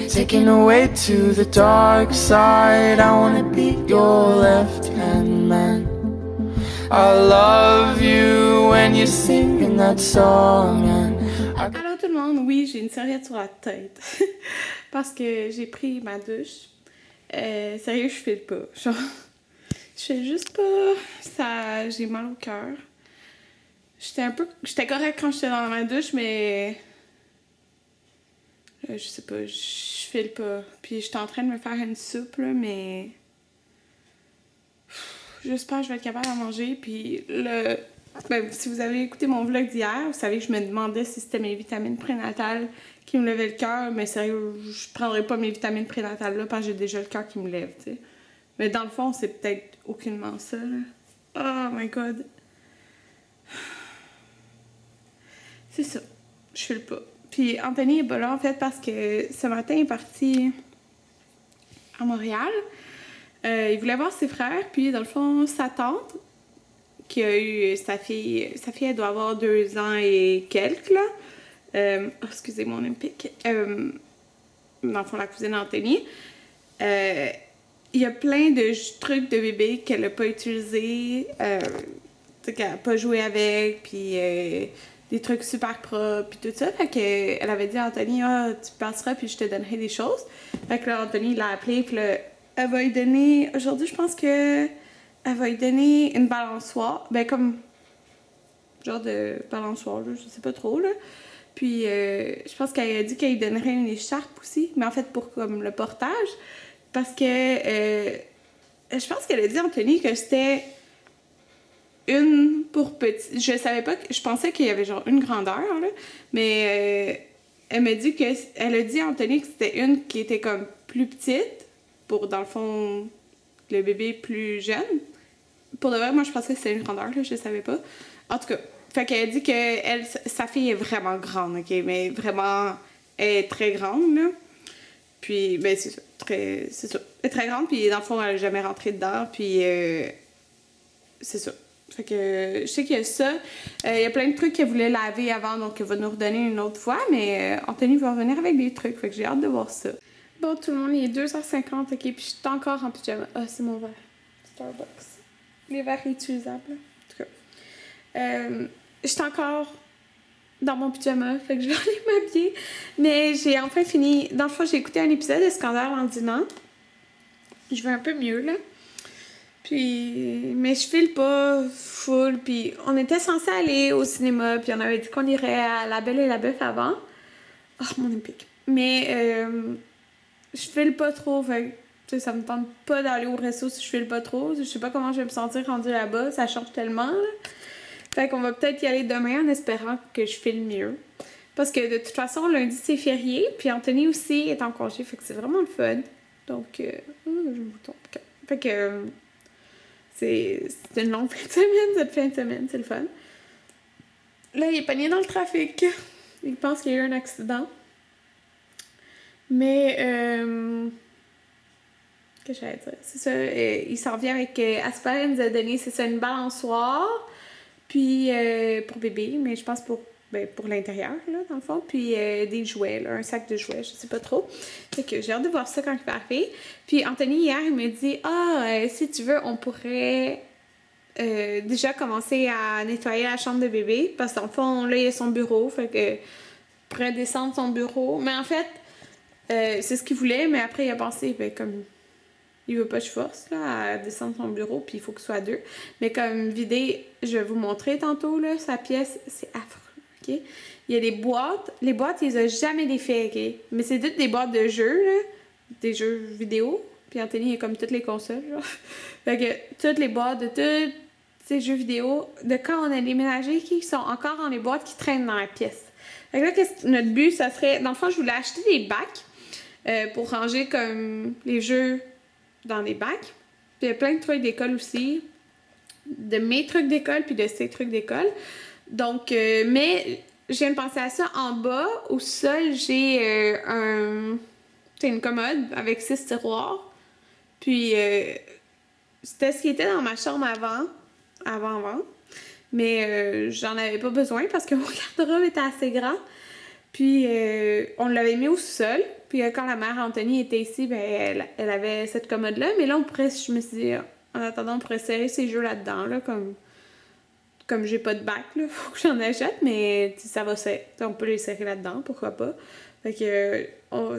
taken away to the dark side. I wanna be your left-hand man. I love you when you're singing that song. Allô tout le monde, oui, j'ai une serviette sur la tête parce que j'ai pris ma douche. Sérieux, je file pas. Genre, je file juste pas. Ça, j'ai mal au cœur. J'étais correcte quand j'étais dans ma douche, mais je sais pas, je file pas. Puis j'étais en train de me faire une soupe là, mais j'espère que je vais être capable de manger. Puis si vous avez écouté mon vlog d'hier, vous savez que je me demandais si c'était mes vitamines prénatales qui me levaient le cœur. Mais sérieux, je prendrais pas mes vitamines prénatales là parce que j'ai déjà le cœur qui me lève, tu sais. Mais dans le fond, c'est peut-être aucunement ça, là. Oh my god. C'est ça. Je file pas. Puis Anthony est pas là, en fait, parce que ce matin, il est parti à Montréal. Il voulait voir ses frères, puis dans le fond, sa tante, qui a eu sa fille, elle doit avoir 2 ans et quelques, là. Excusez mon Olympique. Dans le fond, la cousine d'Anthony. Il y a plein de trucs de bébé qu'elle n'a pas utilisés, qu'elle n'a pas joué avec, puis des trucs super propres, puis tout ça. Fait qu'elle avait dit à Anthony, tu passeras, puis je te donnerai des choses. Fait que là, Anthony l'a appelé, puis là, elle va lui donner, aujourd'hui, je pense que elle va lui donner une balançoire, ben comme, genre de balançoire, là, je sais pas trop, là. Puis, je pense qu'elle a dit qu'elle lui donnerait une écharpe aussi, mais en fait, pour comme le portage. Parce que je pense qu'elle a dit à Anthony que c'était une pour petit. Je savais pas, je pensais qu'il y avait genre une grandeur, là, mais elle m'a dit elle a dit à Anthony que c'était une qui était comme plus petite pour, dans le fond, le bébé plus jeune. Pour de vrai, moi je pensais que c'était une grandeur, là, je savais pas. En tout cas, fait qu'elle a dit que sa fille est vraiment grande, ok, mais vraiment, elle est très grande, là. Puis, ben, c'est ça. C'est ça. Elle est très grande, puis dans le fond, elle n'a jamais rentré dedans, puis c'est ça. Fait que je sais qu'il y a ça. Il y a plein de trucs qu'elle voulait laver avant, donc elle va nous redonner une autre fois, mais Anthony va revenir avec des trucs, fait que j'ai hâte de voir ça. Bon, tout le monde, il est 2h50, ok, puis je suis encore en pyjama. Ah, c'est mon verre. Starbucks. Les verres réutilisables, en tout cas. Je suis encore dans mon pyjama, fait que je vais aller m'habiller. Mais j'ai enfin fini. Dans le fond, j'ai écouté un épisode de Scandale en dînant. Je vais un peu mieux, là. Puis, mais je file pas full. Puis, on était censé aller au cinéma, puis on avait dit qu'on irait à La Belle et la Bœuf avant. Oh, mon épique. Mais, je file pas trop, fait que, ça me tente pas d'aller au resto si je file pas trop. Je sais pas comment je vais me sentir rendue là-bas, ça change tellement, là. Fait qu'on va peut-être y aller demain en espérant que je file mieux. Parce que de toute façon, lundi c'est férié, puis Anthony aussi est en congé, fait que c'est vraiment le fun. Donc, j'ai un bouton. Okay. Fait que c'est une longue fin de semaine, cette fin de semaine, c'est le fun. Là, il est pogné dans le trafic. Il pense qu'il y a eu un accident. Mais, qu'est-ce que j'allais dire? C'est ça, il s'en vient avec Asper, il nous a donné, c'est ça, une balançoire. Puis pour bébé, mais je pense pour l'intérieur, là, dans le fond. Puis des jouets, là, un sac de jouets, je sais pas trop. Fait que j'ai hâte de voir ça quand il va arriver. Puis Anthony, hier, il m'a dit si tu veux, on pourrait déjà commencer à nettoyer la chambre de bébé. Parce qu'en fond, là, il y a son bureau. Fait que on pourrait descendre son bureau. Mais en fait, c'est ce qu'il voulait, mais après, il a pensé, comme il veut pas que je force là, à descendre son bureau, puis il faut que ce soit 2. Mais comme vider, je vais vous montrer tantôt, là, sa pièce, c'est affreux, ok? Il y a des boîtes. Les boîtes, il les a jamais défaites, ok? Mais c'est toutes des boîtes de jeux, là, des jeux vidéo. Puis Anthony, il a comme toutes les consoles, genre. Fait que toutes les boîtes de tous ces jeux vidéo, de quand on a déménagé, qui sont encore dans les boîtes qui traînent dans la pièce. Fait que là, notre but, ça serait... Dans le fond, je voulais acheter des bacs pour ranger comme les jeux dans les bacs. Puis il y a plein de trucs d'école aussi. De mes trucs d'école, puis de ses trucs d'école. Donc, mais je viens de penser à ça. En bas, au sol, j'ai une commode avec 6 tiroirs. Puis, c'était ce qui était dans ma chambre avant. Mais j'en avais pas besoin parce que mon garde-robe était assez grand. Puis on l'avait mis au sol. Puis quand la mère Anthony était ici, ben elle avait cette commode-là. Mais là, je me suis dit, en attendant, on pourrait serrer ses jeux là-dedans, là, comme j'ai pas de bac, là, faut que j'en achète, mais ça va serrer. On peut les serrer là-dedans, pourquoi pas. Fait que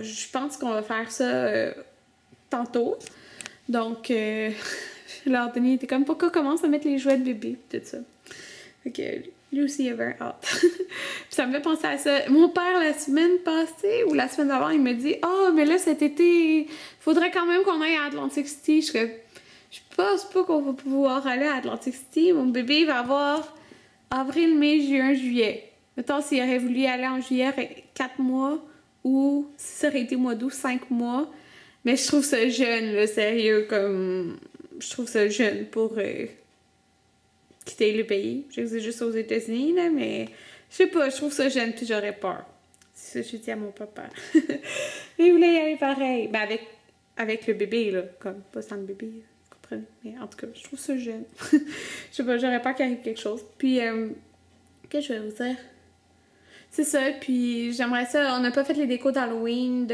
je pense qu'on va faire ça tantôt. Donc, là, Anthony était comme, pourquoi commence à mettre les jouets de bébé, tout ça. Fait que lui aussi, il avait hâte. Puis ça me fait penser à ça. Mon père, la semaine passée, ou la semaine d'avant, il me dit, mais là, cet été, faudrait quand même qu'on aille à Atlantic City. Je pense pas qu'on va pouvoir aller à Atlantic City. Mon bébé, il va avoir avril, mai, juin, juillet. Mettons, s'il aurait voulu aller en juillet, 4 mois, ou si ça aurait été mois d'août, 5 mois. Mais je trouve ça jeune, là, sérieux, comme... Je trouve ça jeune pour quitter le pays. Je sais que c'est juste aux États-Unis, là, mais... Je sais pas, je trouve ça jeune, puis j'aurais peur. C'est ça que je dis à mon papa. Il voulait y aller pareil. Ben, avec le bébé, là, comme, pas sans le bébé, vous comprenez? Mais en tout cas, je trouve ça jeune. Je sais pas, j'aurais peur qu'il arrive quelque chose. Puis, qu'est-ce que je vais vous dire? C'est ça, puis j'aimerais ça. On n'a pas fait les décos d'Halloween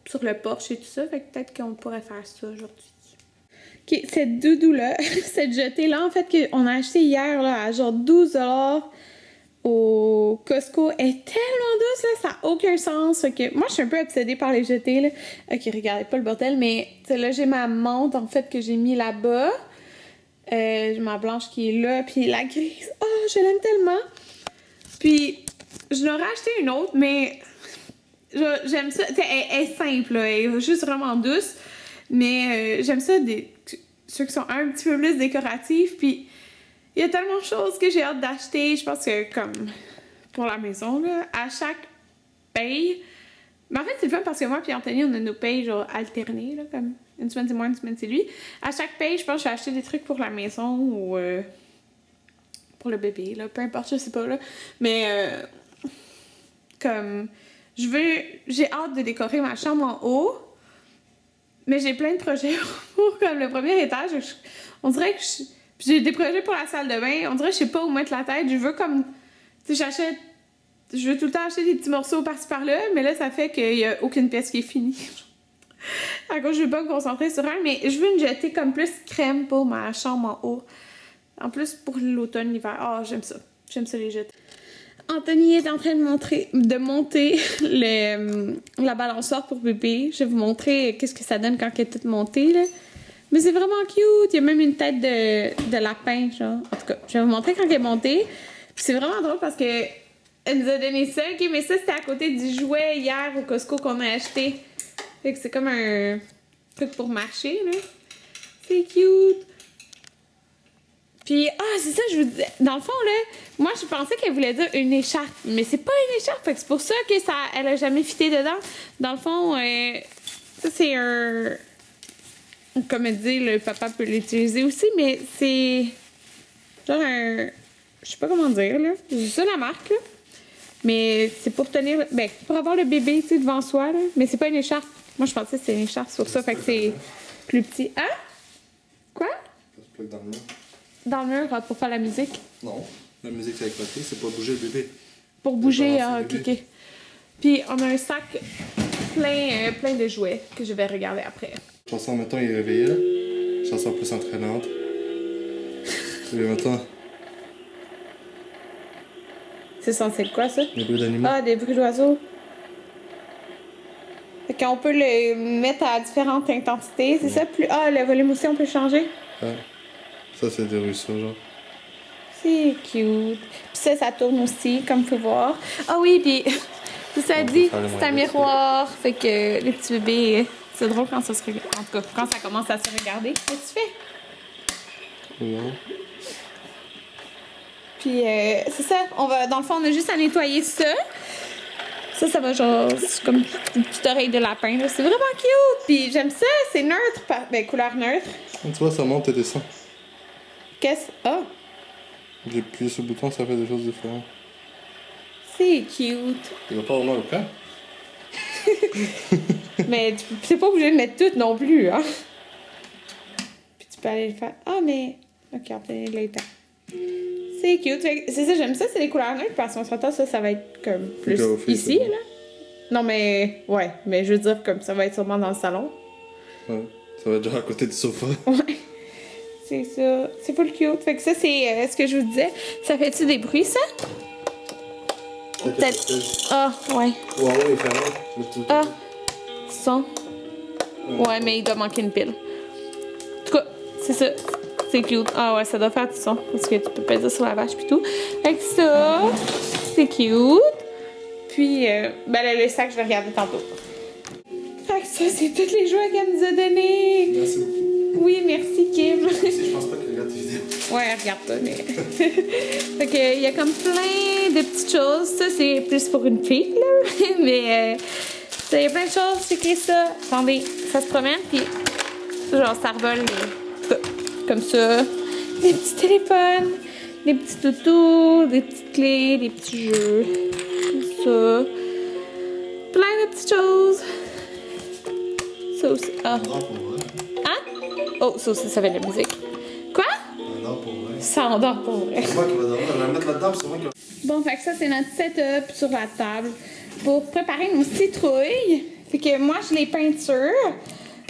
sur le porche et tout ça, fait que peut-être qu'on pourrait faire ça aujourd'hui. Ok, cette doudou-là, cette jetée-là, en fait, qu'on a acheté hier, là, à genre 12$ au Costco, est tellement douce, là, ça n'a aucun sens. Fait que moi, je suis un peu obsédée par les jetées, là. Ok, regardez pas le bordel, mais là, j'ai ma montre, en fait, que j'ai mis là-bas. J'ai ma blanche qui est là, puis la grise. Oh, je l'aime tellement! Puis... Je l'aurais acheté une autre, mais j'aime ça. Elle est simple, là, elle est juste vraiment douce. Mais j'aime ça, ceux qui sont un petit peu plus décoratifs. Puis il y a tellement de choses que j'ai hâte d'acheter. Je pense que, comme pour la maison, là, à chaque paye. Mais en fait, c'est le fun parce que moi et Anthony, on a nos payes genre alternées, là, comme une semaine c'est moi, une semaine c'est lui. À chaque paye, je pense que je vais acheter des trucs pour la maison ou pour le bébé, là, peu importe, je sais pas, là. Mais. Comme, j'ai hâte de décorer ma chambre en haut, mais j'ai plein de projets pour comme le premier étage. On dirait que j'ai des projets pour la salle de bain. On dirait que je sais pas où mettre la tête. Je veux comme, tu sais, je veux tout le temps acheter des petits morceaux par-ci par-là, mais là, ça fait qu'il y a aucune pièce qui est finie. À cause, je veux pas me concentrer sur un, mais je veux une jetée comme plus crème pour ma chambre en haut. En plus, pour l'automne, l'hiver. J'aime ça. J'aime ça les jeter. Anthony est en train de monter la balançoire pour bébé. Je vais vous montrer qu'est-ce que ça donne quand elle est toute montée, là. Mais c'est vraiment cute. Il y a même une tête de lapin, genre. En tout cas, je vais vous montrer quand elle est montée. Puis c'est vraiment drôle parce que elle nous a donné ça. OK, mais ça, c'était à côté du jouet hier au Costco qu'on a acheté. Fait que c'est comme un truc pour marcher, là. C'est cute. Puis, c'est ça, je vous disais. Dans le fond, là, moi, je pensais qu'elle voulait dire une écharpe. Mais c'est pas une écharpe. Fait que c'est pour ça que elle a jamais fité dedans. Dans le fond, ça, c'est un. Comme elle dit, le papa peut l'utiliser aussi, mais c'est. Genre un. Je sais pas comment dire, là. C'est ça la marque, là. Mais c'est pour tenir. Ben, pour avoir le bébé, tu sais, devant soi, là. Mais c'est pas une écharpe. Moi, je pensais que c'était une écharpe sur ça. Fait que c'est plus petit. Hein? Quoi? Ça se plug dans le mur. Dans le mur pour faire la musique? Non, la musique c'est avec côté, c'est pour bouger le bébé. Pour bouger, ok. Puis on a un sac plein de jouets que je vais regarder après. Chanson, mettons, il est réveillé là. Chanson plus entraînante. Et mettons. C'est censé être quoi ça? Des bruits d'animaux. Des bruits d'oiseaux. Fait qu'on peut le mettre à différentes intensités, c'est ça? Le volume aussi, on peut changer? Ouais. Ça, c'est des ruisseaux, genre. C'est cute. Puis ça tourne aussi, comme il faut voir. Oui, puis ça dit, c'est un miroir. Fait que les petits bébés, c'est drôle quand ça se regarde. En tout cas, quand ça commence à se regarder. Qu'est-ce que tu fais? Non. Puis c'est ça, dans le fond, on a juste à nettoyer ça. Ça va genre, c'est comme une petite oreille de lapin, là. C'est vraiment cute. Puis j'aime ça, c'est neutre, couleur neutre. Tu vois, ça monte et descend. J'ai appuyé sur le bouton, ça fait des choses différentes. C'est cute. Il va pas vraiment au camp. Mais tu n'es pas obligé de mettre tout non plus, hein. Puis tu peux aller le faire. Mais... Ok, on peut aller là. C'est cute. C'est ça, j'aime ça, c'est les couleurs neutres parce qu'on s'entend, ça va être comme plus ici, là. Non, mais ouais, mais je veux dire, comme ça va être sûrement dans le salon. Ouais, ça va être genre à côté du sofa. Ouais. C'est ça. C'est full cute. Fait que ça, c'est ce que je vous disais. Ça fait-tu des bruits, ça? Peut-être. Ah, ouais. Ouais, il est fermé. Ah, son. Ouais, mais il doit manquer une pile. En tout cas, c'est ça. C'est cute. Ah ouais, ça doit faire du son. Parce que tu peux peser sur la vache pis tout. Fait que ça, c'est cute. Puis, ben le sac, je vais regarder tantôt. Fait que ça, c'est tous les jouets qu'elle nous a donnés. Merci beaucoup. Oui, merci, Kim. Je pense pas qu'elle regarde tes vidéos. Ouais, regarde pas, mais. Fait que, il y a comme plein de petites choses. Ça, c'est plus pour une fille, là. Mais, il y a plein de choses. C'est écrit ça. Attendez, ça se promène, puis genre, ça revole comme ça. Des petits téléphones, des petits toutous, des petites clés, des petits jeux. Comme ça. Plein de petites choses. Ça aussi. Ah. Hein? Oh, ça aussi, ça fait de la musique. Quoi? Ça endort pour vrai. C'est moi qui va dormir. Je vais la mettre là-dedans, c'est moi qui va. Bon, fait que ça, c'est notre setup sur la table pour préparer nos citrouilles. Fait que moi, je les peinture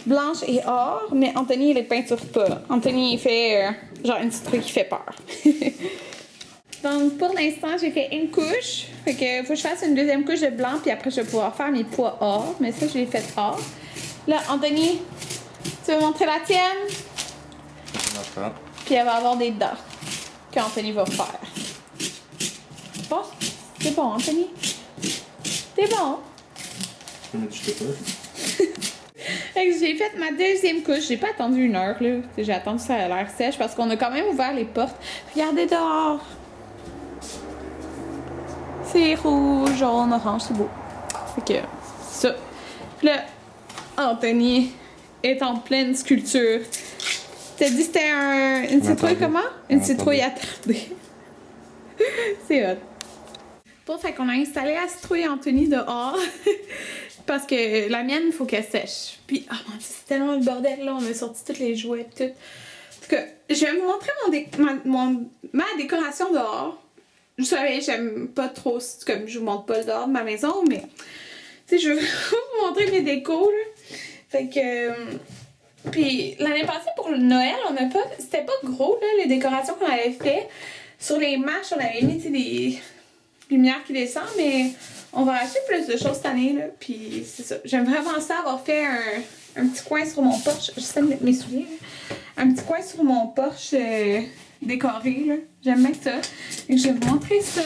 blanche et or, mais Anthony, il les peinture pas. Anthony, il fait genre une citrouille qui fait peur. Donc, pour l'instant, j'ai fait une couche. Fait que faut que je fasse une deuxième couche de blanc, puis après, je vais pouvoir faire mes pois or. Mais ça, je l'ai fait or. Là, Anthony, tu veux montrer la tienne? D'accord. Puis elle va avoir des dents qu'Anthony va faire. Bon, c'est bon, Anthony. C'est bon. Je vais mettre du chocolat. Fait que j'ai fait ma deuxième couche. J'ai pas attendu 1 heure, là. J'ai attendu ça a l'air sèche parce qu'on a quand même ouvert les portes. Regardez dehors. C'est rouge, jaune, orange, c'est beau. Fait que, ça. Puis là, Anthony est en pleine sculpture. T'as dit que c'était une citrouille comment? Une citrouille attardée. C'est hot. Bon, fait qu'on a installé la citrouille Anthony dehors. Parce que la mienne, il faut qu'elle sèche. Puis, oh mon dieu, c'est tellement le bordel là. On a sorti tous les jouets et tout. En tout cas, je vais vous montrer ma décoration dehors. Vous savez, j'aime pas trop, comme je vous montre pas le dehors de ma maison, mais tu sais, je veux vous montrer mes décos là. Fait que. Puis l'année passée pour le Noël, c'était pas gros là, les décorations qu'on avait fait. Sur les marches, on avait mis des lumières qui descendent, mais on va acheter plus de choses cette année là. Puis c'est ça. J'aime vraiment ça avoir fait un petit coin sur mon porche. J'essaie de mettre mes souliers. Là. Un petit coin sur mon porche décoré là. J'aime bien ça. Et je vais vous montrer ça.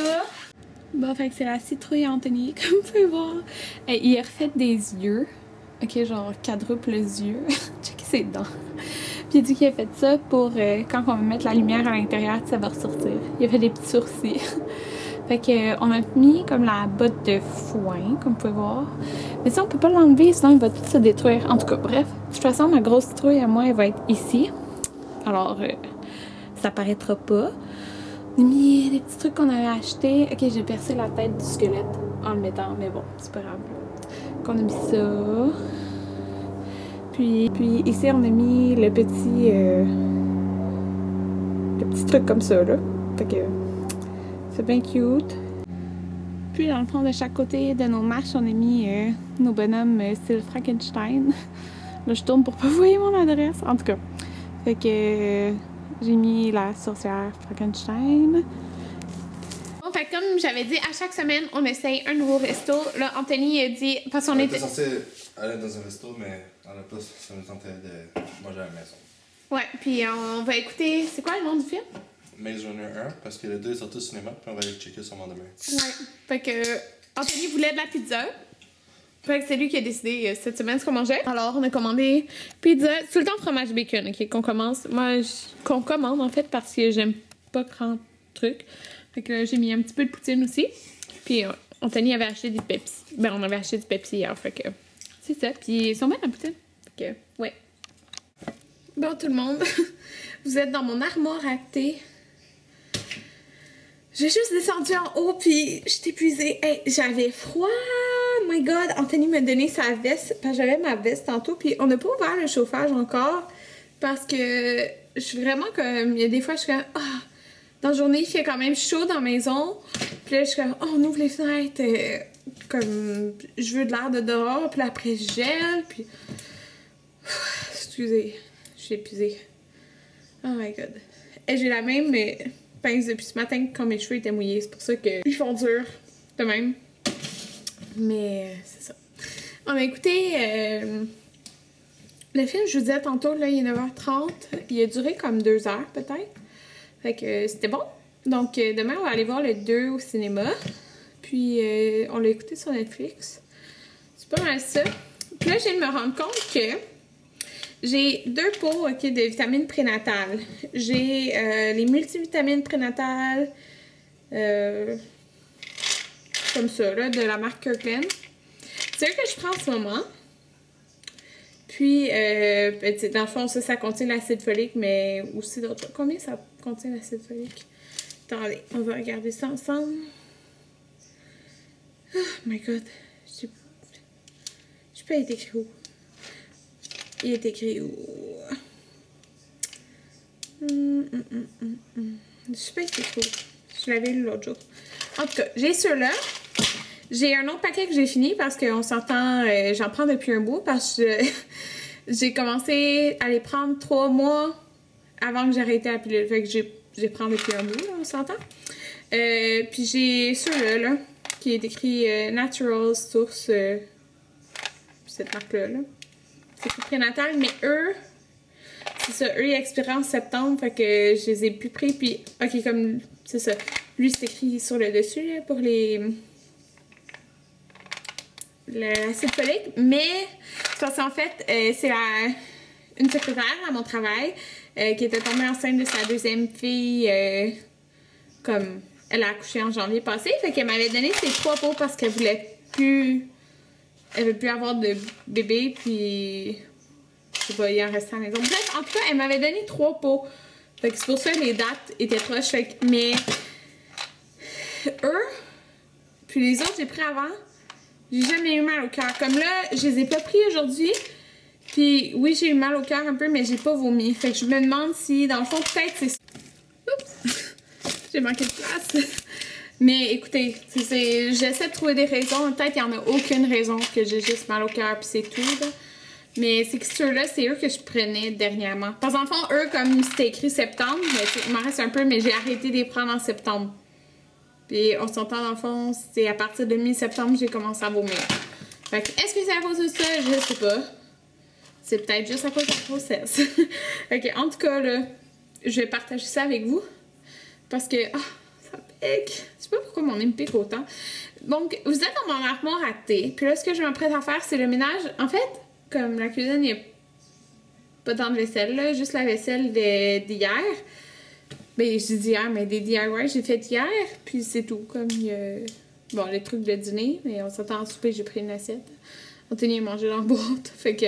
Bon, fait que c'est la citrouille Anthony, comme vous pouvez voir. Et il a refait des yeux. Ok, genre quadruple yeux. Checkez ses dents. Puis il a dit qu'il a fait ça pour quand on va mettre la lumière à l'intérieur, ça va ressortir. Il a fait des petits sourcils. Fait que on a mis comme la botte de foin, comme vous pouvez voir. Mais ça, on peut pas l'enlever, sinon il va tout se détruire. En tout cas, bref. De toute façon, ma grosse citrouille à moi, elle va être ici. Alors, ça paraîtra pas. On a mis des petits trucs qu'on avait achetés. Ok, j'ai percé la tête du squelette en le mettant, mais bon, c'est pas grave. Qu'on a mis ça. Puis ici, on a mis le petit truc comme ça, là. Fait que c'est bien cute. Puis dans le fond, de chaque côté de nos marches, on a mis nos bonhommes style Frankenstein. Là, je tourne pour pas voir mon adresse. En tout cas, fait que j'ai mis la sorcière Frankenstein. Bon, fait comme j'avais dit, à chaque semaine, on essaye un nouveau resto. Là, Anthony a dit... Parce qu'on était censé aller dans un resto, mais à la place, ça me tentait de manger à la maison. Ouais, puis on va écouter... C'est quoi le nom du film? Maze Runner 1, parce que le 2 est sorti au cinéma, puis on va aller checker sûrement demain. Ouais, fait que Anthony voulait de la pizza. Fait que c'est lui qui a décidé cette semaine ce qu'on mangeait. Alors, on a commandé pizza, tout le temps fromage bacon, ok, qu'on commence. Moi, qu'on commande en fait parce que j'aime pas grand truc. Fait que j'ai mis un petit peu de poutine aussi. Puis Anthony avait acheté du Pepsi. Ben, on avait acheté du Pepsi hier, fait que c'est ça. Puis ils sont bien la poutine. Fait que, ouais. Bon, tout le monde, vous êtes dans mon armoire à thé. J'ai juste descendu en haut, puis j'étais épuisée. Hey, j'avais froid! My God! Anthony m'a donné sa veste, parce que j'avais ma veste tantôt, puis on n'a pas ouvert le chauffage encore, parce que je suis vraiment comme... Il y a des fois, je suis comme... Ah! dans la journée, il fait quand même chaud dans la maison. Puis là, je suis comme, oh, on ouvre les fenêtres. Comme, je veux de l'air de dehors. Puis là, après, je gèle. Puis. Excusez, je suis épuisée. Oh my god. Et j'ai la même pince depuis ce matin quand mes cheveux étaient mouillés. C'est pour ça qu'ils font dur de même. Mais c'est ça. On a écouté le film, je vous disais tantôt, là, il est 9h30. Il a duré comme 2 heures peut-être. Fait que c'était bon. Donc demain, on va aller voir le 2 au cinéma. Puis on l'a écouté sur Netflix. C'est pas mal ça. Puis là, je viens de me rendre compte que j'ai 2 pots de vitamines prénatales. J'ai les multivitamines prénatales comme ça, là, de la marque Kirkland. C'est eux que je prends en ce moment. Puis, dans le fond, ça contient l'acide folique, mais aussi d'autres. Combien ça contient l'acide folique? Attendez, on va regarder ça ensemble. Oh my god. Je sais pas, il est écrit où? Il est écrit où? Je sais pas, il est écrit où. Je l'avais lu l'autre jour. En tout cas, j'ai ceux-là. J'ai un autre paquet que j'ai fini parce qu'on s'entend, j'en prends depuis un bout parce que j'ai commencé à les prendre 3 mois avant que j'arrête la pilule. Fait que j'ai prends depuis un bout, là, on s'entend. Puis j'ai ceux-là, là, qui est écrit Natural Source, cette marque-là, là. C'est écrit prénatal, mais eux, c'est ça, eux, ils expirent en septembre, fait que je les ai plus pris, puis, ok, comme, c'est ça. Lui, c'est écrit sur le dessus, là, pour l'acide folique, mais parce qu'en fait, c'est une secrétaire à mon travail qui était tombée enceinte de sa 2e fille, comme elle a accouché en janvier passé, fait qu'elle m'avait donné ses 3 pots parce qu'elle voulait plus avoir de bébé, puis je sais pas, il en restait à la maison. Bref, en tout cas, elle m'avait donné 3 pots, fait que c'est pour ça que les dates étaient proches, fait que, mais eux, puis les autres j'ai pris avant. J'ai jamais eu mal au cœur. Comme là, je les ai pas pris aujourd'hui. Puis oui, j'ai eu mal au cœur un peu, mais j'ai pas vomi. Fait que je me demande si, dans le fond, peut-être c'est... Oups! J'ai manqué de place. Mais écoutez, j'essaie de trouver des raisons. Peut-être qu'il y en a aucune raison que j'ai juste mal au cœur, puis c'est tout, là. Mais c'est que ceux-là, c'est eux que je prenais dernièrement. Parce qu'en fond, eux, comme c'était écrit septembre, il m'en reste un peu, mais j'ai arrêté de les prendre en septembre. Puis on s'entend dans le fond, c'est à partir de mi-septembre j'ai commencé à vomir. Fait que, est-ce que c'est à cause de ça? Je sais pas. C'est peut-être juste à cause de la grossesse. Ok, en tout cas, là, je vais partager ça avec vous. Parce que, ça pique. Je sais pas pourquoi mon nez me pique autant. Donc, vous êtes dans mon armoire à thé. Puis là, ce que je m'apprête à faire, c'est le ménage. En fait, comme la cuisine, il n'y a pas tant de vaisselle, là, juste la vaisselle d'hier. Ben, je dis d'hier, mais des DIY, j'ai fait hier, puis c'est tout. Comme, bon, les trucs de dîner, mais on s'attend à souper, j'ai pris une assiette. Anthony a mangé dans la boîte. Fait que,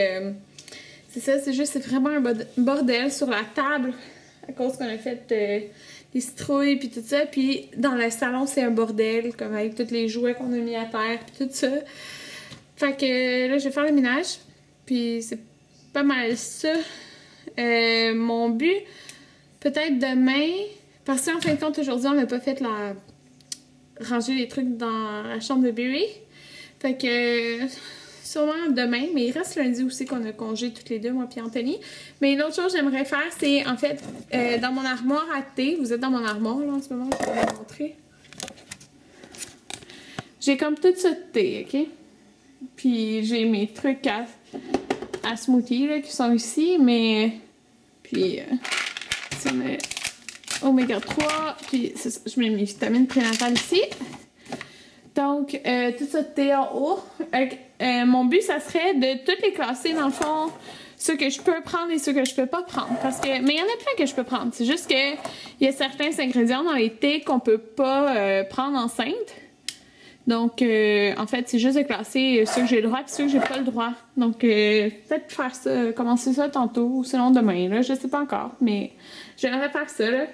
c'est ça, c'est vraiment un bordel sur la table, à cause qu'on a fait des citrouilles, puis tout ça. Puis dans le salon, c'est un bordel, comme avec tous les jouets qu'on a mis à terre, puis tout ça. Fait que, là, je vais faire le ménage, puis c'est pas mal ça. Mon but... Peut-être demain, parce qu'en fin de compte, aujourd'hui, on n'a pas fait ranger les trucs dans la chambre de bébé. Fait que, sûrement demain, mais il reste lundi aussi qu'on a congé toutes les deux, moi puis Anthony. Mais une autre chose que j'aimerais faire, c'est, en fait, dans mon armoire à thé, vous êtes dans mon armoire, là, en ce moment, je vais vous montrer. J'ai comme tout ça de thé, OK? Puis, j'ai mes trucs à smoothie, là, qui sont ici, mais... Puis... c'est mes oméga 3, puis je mets mes vitamines prénatales ici. Donc, tout ça de thé en haut. Mon but, ça serait de toutes les classer, dans le fond, ceux que je peux prendre et ceux que je peux pas prendre. Mais il y en a plein que je peux prendre. C'est juste que il y a certains ingrédients dans les thés qu'on peut pas prendre enceinte. Donc, en fait, c'est juste de classer ceux que j'ai le droit et ceux que j'ai pas le droit. Donc, peut-être faire ça, commencer ça tantôt ou sinon demain, là. Je sais pas encore, mais j'aimerais faire ça, là.